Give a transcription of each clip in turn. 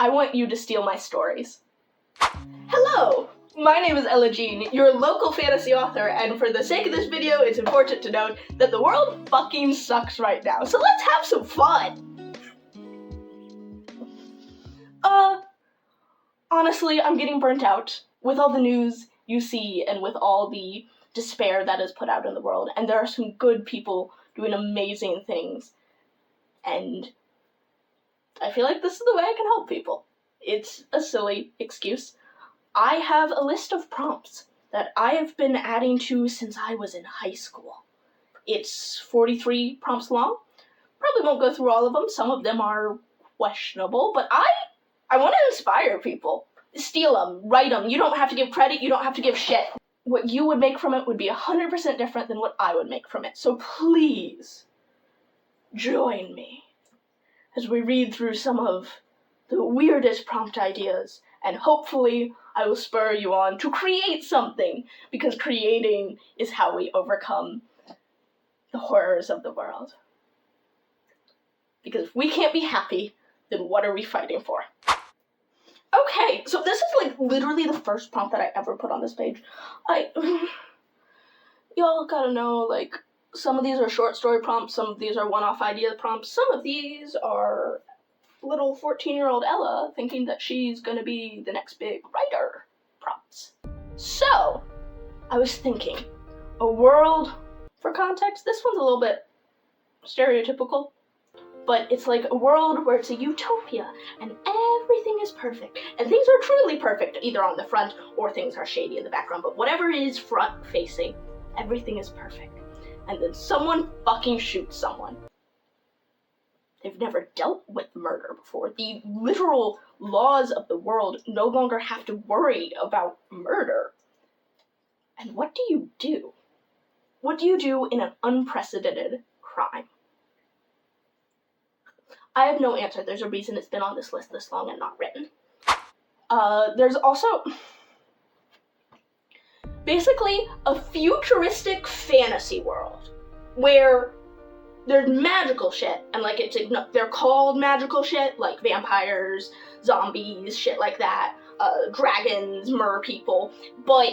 I want you to steal my stories. Hello! My name is Ella Jean, your local fantasy author, and for the sake of this video, it's important to note that the world fucking sucks right now, so let's have some fun! Honestly, I'm getting burnt out with all the news you see and with all the despair that is put out in the world, and there are some good people doing amazing things, and I feel like this is the way I can help people. It's a silly excuse. I have a list of prompts that I have been adding to since I was in high school. It's 43 prompts long. Probably won't go through all of them. Some of them are questionable, but I want to inspire people. Steal them, write them. You don't have to give credit, you don't have to give shit. What you would make from it would be 100% different than what I would make from it. So please, join me as we read through some of the weirdest prompt ideas, and hopefully I will spur you on to create something, because creating is how we overcome the horrors of the world. Because if we can't be happy, then what are we fighting for? Okay, so this is like literally the first prompt that I ever put on this page. Y'all gotta know, like, some of these are short story prompts, some of these are one-off idea prompts, some of these are little 14-year-old Ella thinking that she's gonna be the next big writer prompts. So, I was thinking, a world, for context, this one's a little bit stereotypical, but it's like a world where it's a utopia and everything is perfect and things are truly perfect either on the front or things are shady in the background, but whatever is front facing, everything is perfect. And then someone fucking shoots someone. They've never dealt with murder before. The literal laws of the world no longer have to worry about murder. And what do you do? What do you do in an unprecedented crime? I have no answer. There's a reason it's been on this list this long and not written. There's also basically a futuristic fantasy world where there's magical shit, and like they're called magical shit, like vampires, zombies, shit like that, dragons, mer people, but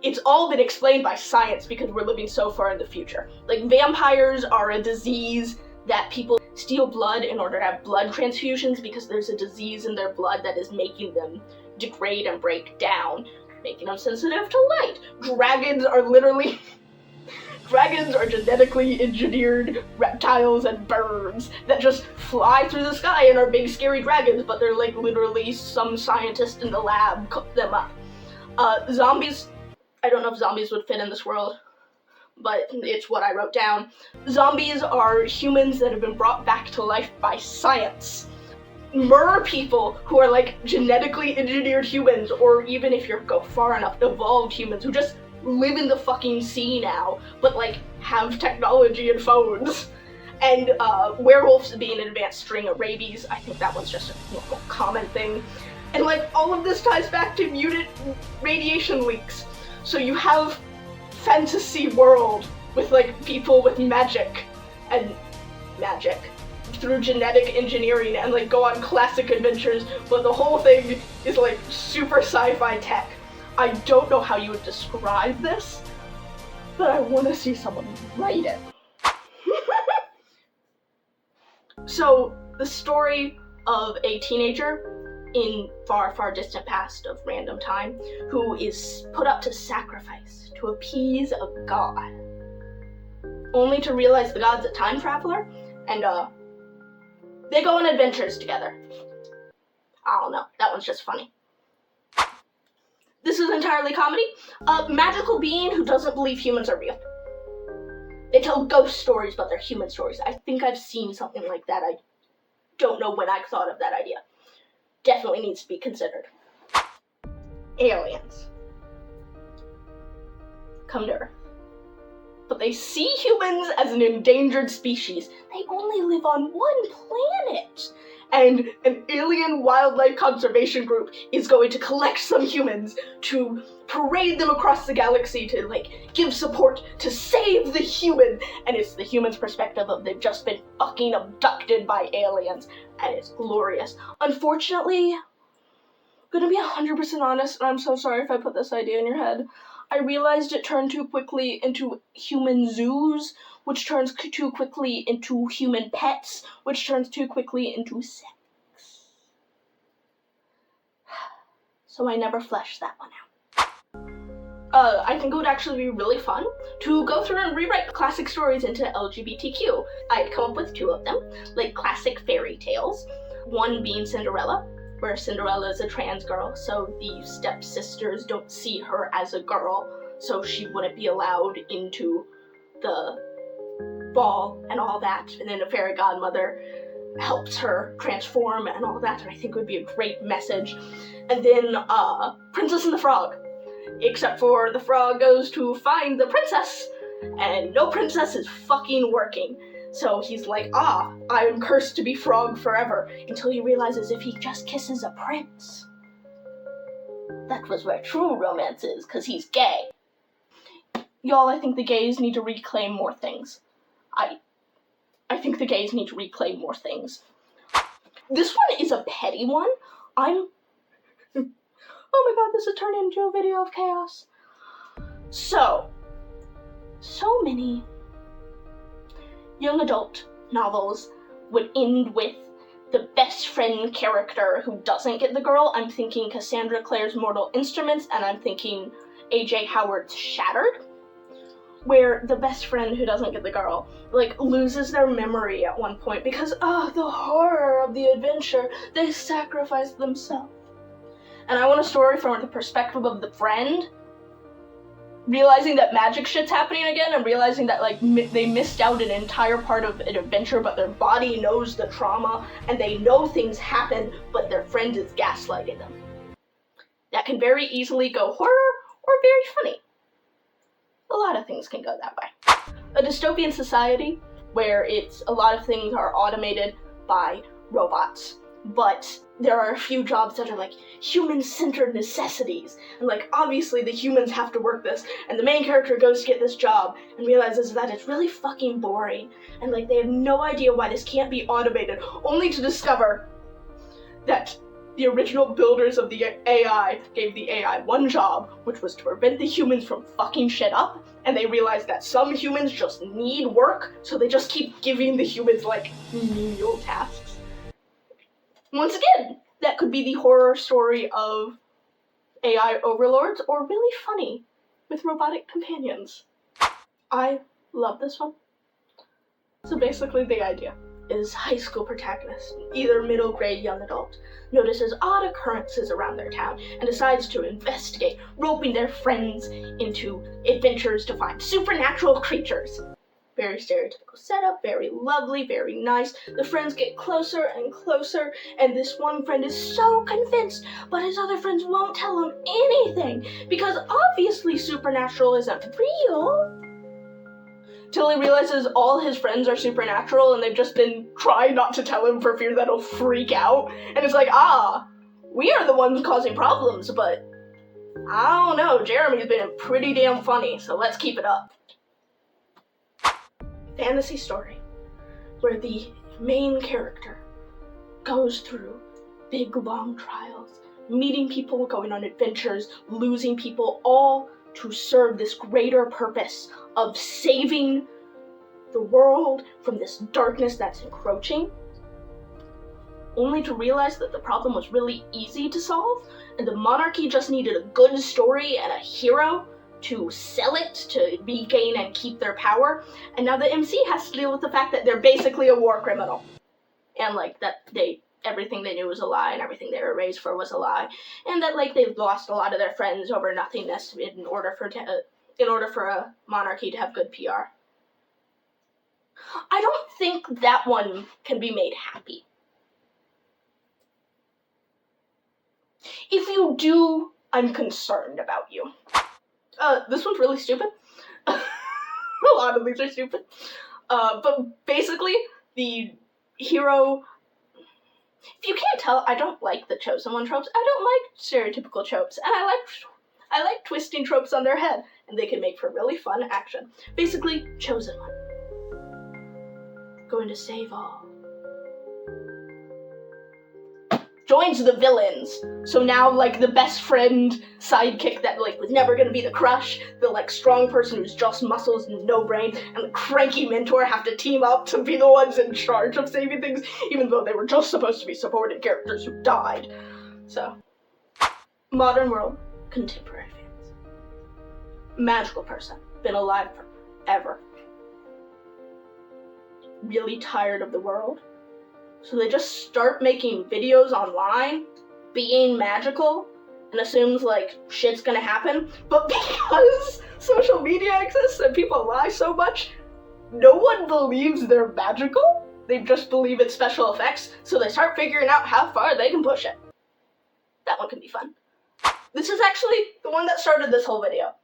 it's all been explained by science because we're living so far in the future. Like, vampires are a disease that people steal blood in order to have blood transfusions because there's a disease in their blood that is making them degrade and break down, making them sensitive to light. Dragons are genetically engineered reptiles and birds that just fly through the sky and are big scary dragons, but they're like literally some scientist in the lab cooked them up. Zombies, I don't know if zombies would fit in this world, but it's what I wrote down. Zombies are humans that have been brought back to life by science. Mer people who are like genetically engineered humans, or even if you go far enough, evolved humans who just live in the fucking sea now, but like have technology and phones. And werewolves being an advanced string of rabies. I think that one's just a common thing. And like all of this ties back to mutant radiation leaks. So you have fantasy world with like people with magic through genetic engineering and like go on classic adventures, but the whole thing is like super sci-fi tech. I don't know how you would describe this, but I want to see someone write it. So, the story of a teenager in far, far distant past of random time who is put up to sacrifice to appease a god, only to realize the god's a time traveler, and they go on adventures together. I don't know, that one's just funny. This is entirely comedy. A magical being who doesn't believe humans are real. They tell ghost stories, but they're human stories. I think I've seen something like that. I don't know when I thought of that idea. Definitely needs to be considered. Aliens come to Earth, but they see humans as an endangered species. They only live on one planet, and an alien wildlife conservation group is going to collect some humans to parade them across the galaxy to, like, give support to save the human, and it's the human's perspective of they've just been fucking abducted by aliens, and it's glorious. Unfortunately, I'm gonna be 100% honest, and I'm so sorry if I put this idea in your head, I realized it turned too quickly into human zoos, which turns too quickly into human pets, which turns too quickly into sex. So I never fleshed that one out. I think it would actually be really fun to go through and rewrite classic stories into LGBTQ. I'd come up with 2 of them, like classic fairy tales. One being Cinderella, where Cinderella is a trans girl, so the stepsisters don't see her as a girl, so she wouldn't be allowed into the ball and all that, and then a fairy godmother helps her transform and all that, and I think it would be a great message. And then Princess and the Frog, except for the frog goes to find the princess, and no princess is fucking working. So he's like, I am cursed to be frog forever, until he realizes if he just kisses a prince, that was where true romance is, because he's gay. Y'all, I think the gays need to reclaim more things. I think the gays need to reclaim more things. This one is a petty one. Oh my god, this is turning into a video of chaos. So many young adult novels would end with the best friend character who doesn't get the girl. I'm thinking Cassandra Clare's Mortal Instruments, and I'm thinking A.J. Howard's Shattered, where the best friend who doesn't get the girl, like, loses their memory at one point because, the horror of the adventure, they sacrificed themselves. And I want a story from the perspective of the friend, realizing that magic shit's happening again, and realizing that, like, they missed out an entire part of an adventure, but their body knows the trauma, and they know things happen, but their friend is gaslighting them. That can very easily go horror or very funny. A lot of things can go that way. A dystopian society where a lot of things are automated by robots, but there are a few jobs that are like human-centered necessities, and like obviously the humans have to work this, and the main character goes to get this job and realizes that it's really fucking boring, and like they have no idea why this can't be automated, only to discover that the original builders of the AI gave the AI one job, which was to prevent the humans from fucking shit up, and they realized that some humans just need work, so they just keep giving the humans, like, menial tasks. Once again, that could be the horror story of AI overlords, or really funny, with robotic companions. I love this one. So basically the idea is high school protagonist, either middle grade young adult, notices odd occurrences around their town and decides to investigate, roping their friends into adventures to find supernatural creatures. Very stereotypical setup, very lovely, very nice. The friends get closer and closer, and this one friend is so convinced, but his other friends won't tell him anything, because obviously supernatural isn't real. Till he realizes all his friends are supernatural and they've just been trying not to tell him for fear that he'll freak out. And it's like, we are the ones causing problems, but I don't know, Jeremy's been pretty damn funny, so let's keep it up. Fantasy story where the main character goes through big long trials, meeting people, going on adventures, losing people, all to serve this greater purpose of saving the world from this darkness that's encroaching, only to realize that the problem was really easy to solve, and the monarchy just needed a good story and a hero to sell it, to regain and keep their power, and now the MC has to deal with the fact that they're basically a war criminal, and like that everything they knew was a lie, and everything they were raised for was a lie, and that like they've lost a lot of their friends over nothingness in order for a monarchy to have good PR. I don't think that one can be made happy. If you do, I'm concerned about you. This one's really stupid. A lot of these are stupid. But basically, the hero If you can't tell, I don't like the chosen one tropes. I don't like stereotypical tropes, and I like twisting tropes on their head, and they can make for really fun action. Basically, chosen one. Going to save all. Joins the villains. So now, like, the best friend sidekick that, like, was never gonna be the crush, the, like, strong person who's just muscles and no brain, and the cranky mentor have to team up to be the ones in charge of saving things, even though they were just supposed to be supporting characters who died. So, modern world, contemporary fans. Magical person, been alive forever. Really tired of the world. So they just start making videos online, being magical, and assumes, like, shit's gonna happen. But because social media exists and people lie so much, no one believes they're magical. They just believe it's special effects, so they start figuring out how far they can push it. That one can be fun. This is actually the one that started this whole video.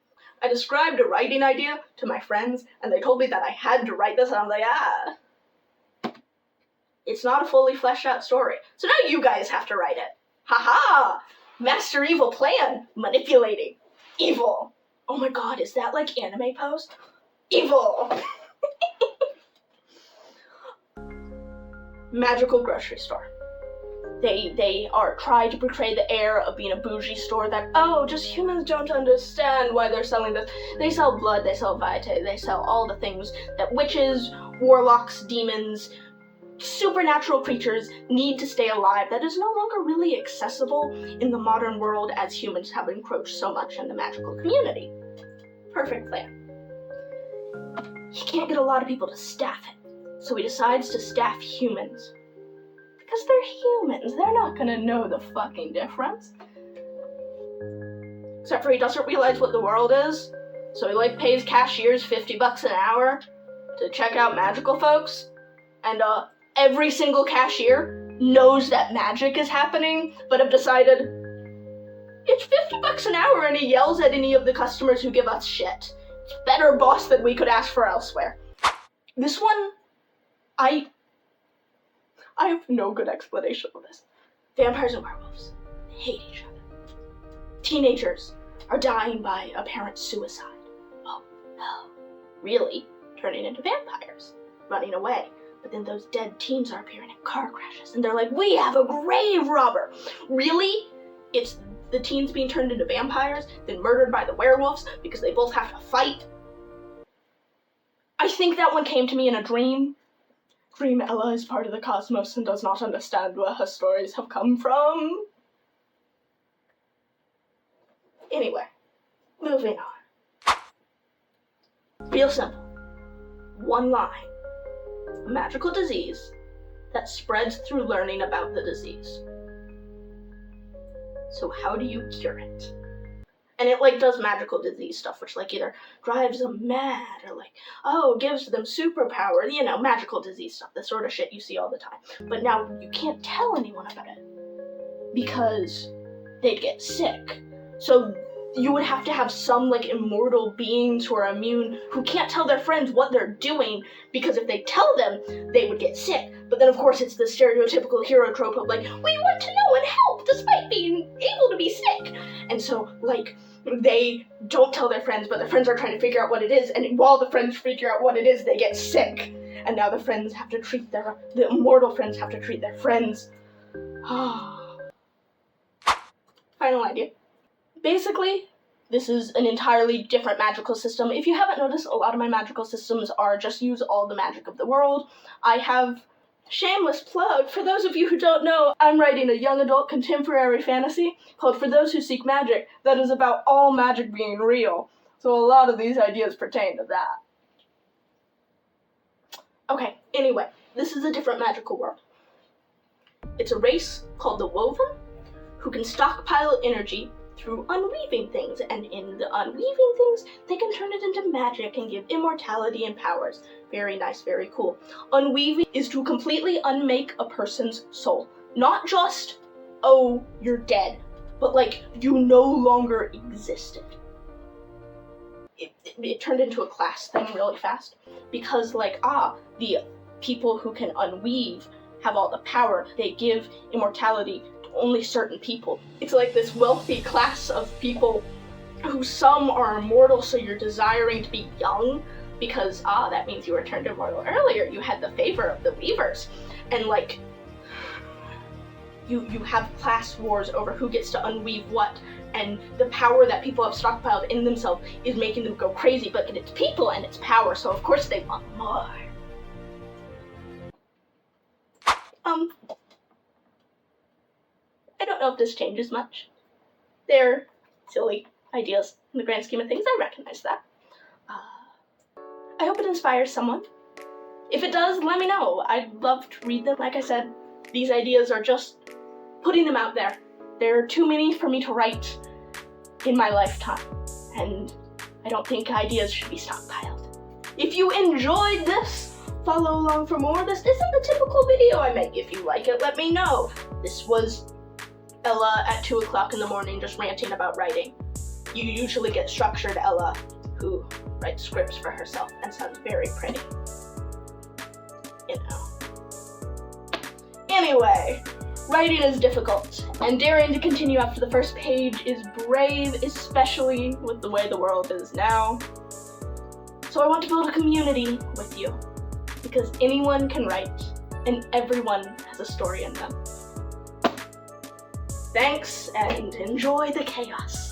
I described a writing idea to my friends, and they told me that I had to write this, and I'm like, it's not a fully fleshed out story. So now you guys have to write it. Haha! Master Evil plan. Manipulating. Evil. Oh my god, is that like anime pose? Evil. Magical grocery store. They are trying to portray the air of being a bougie store that, oh, just humans don't understand why they're selling this. They sell blood, they sell vitae, they sell all the things that witches, warlocks, demons, supernatural creatures need to stay alive that is no longer really accessible in the modern world as humans have encroached so much in the magical community. Perfect plan. He can't get a lot of people to staff it, so he decides to staff humans. Because they're humans, they're not gonna know the fucking difference. Except for he doesn't realize what the world is, so he like pays cashiers $50 an hour to check out magical folks, and every single cashier knows that magic is happening, but have decided it's $50 an hour, and he yells at any of the customers who give us shit. It's better boss than we could ask for elsewhere. This one, I have no good explanation for this. Vampires and werewolves hate each other. Teenagers are dying by apparent suicide. Oh no. Really? Turning into vampires. Running away. But then those dead teens are appearing in car crashes, and they're like, we have a grave robber! Really? It's the teens being turned into vampires, then murdered by the werewolves because they both have to fight. I think that one came to me in a dream. Dream Ella is part of the cosmos and does not understand where her stories have come from. Anyway, moving on. Real simple. One line. A magical disease that spreads through learning about the disease. So how do you cure it? And it like does magical disease stuff, which like either drives them mad or like, oh, gives them superpower, you know, magical disease stuff, the sort of shit you see all the time. But now you can't tell anyone about it because they'd get sick. So you would have to have some like immortal beings who are immune, who can't tell their friends what they're doing, because if they tell them, they would get sick. But then of course it's the stereotypical hero trope of like, we want to know and help despite being able to be sick. And so like, they don't tell their friends, but their friends are trying to figure out what it is, and while the friends figure out what it is, they get sick. And now the friends have to treat the immortal friends have to treat their friends. Final idea. Basically, this is an entirely different magical system. If you haven't noticed, a lot of my magical systems are just use all the magic of the world. I have, shameless plug, for those of you who don't know, I'm writing a young adult contemporary fantasy called For Those Who Seek Magic that is about all magic being real. So a lot of these ideas pertain to that. Okay, anyway, this is a different magical world. It's a race called the Woven who can stockpile energy through unweaving things, and in the unweaving things, they can turn it into magic and give immortality and powers. Very nice, very cool. Unweaving is to completely unmake a person's soul. Not just, oh, you're dead, but like, you no longer existed. It turned into a class thing really fast, because like, the people who can unweave have all the power. They give immortality to only certain people. It's like this wealthy class of people who some are immortal, so you're desiring to be young because, that means you were turned immortal earlier. You had the favor of the weavers. And like, you have class wars over who gets to unweave what, and the power that people have stockpiled in themselves is making them go crazy, but it's people and it's power, so of course they want more. I don't know if this changes much. They're silly ideas in the grand scheme of things, I recognize that. I hope it inspires someone. If it does, let me know. I'd love to read them. Like I said, these ideas are just putting them out there. There are too many for me to write in my lifetime, and I don't think ideas should be stockpiled. If you enjoyed this, follow along for more. This isn't the typical video I make. If you like it, let me know. This was Ella at 2 o'clock in the morning just ranting about writing. You usually get structured Ella, who writes scripts for herself and sounds very pretty. You know. Anyway, writing is difficult, and daring to continue after the first page is brave, especially with the way the world is now. So I want to build a community with you, because anyone can write, and everyone has a story in them. Thanks, and enjoy the chaos.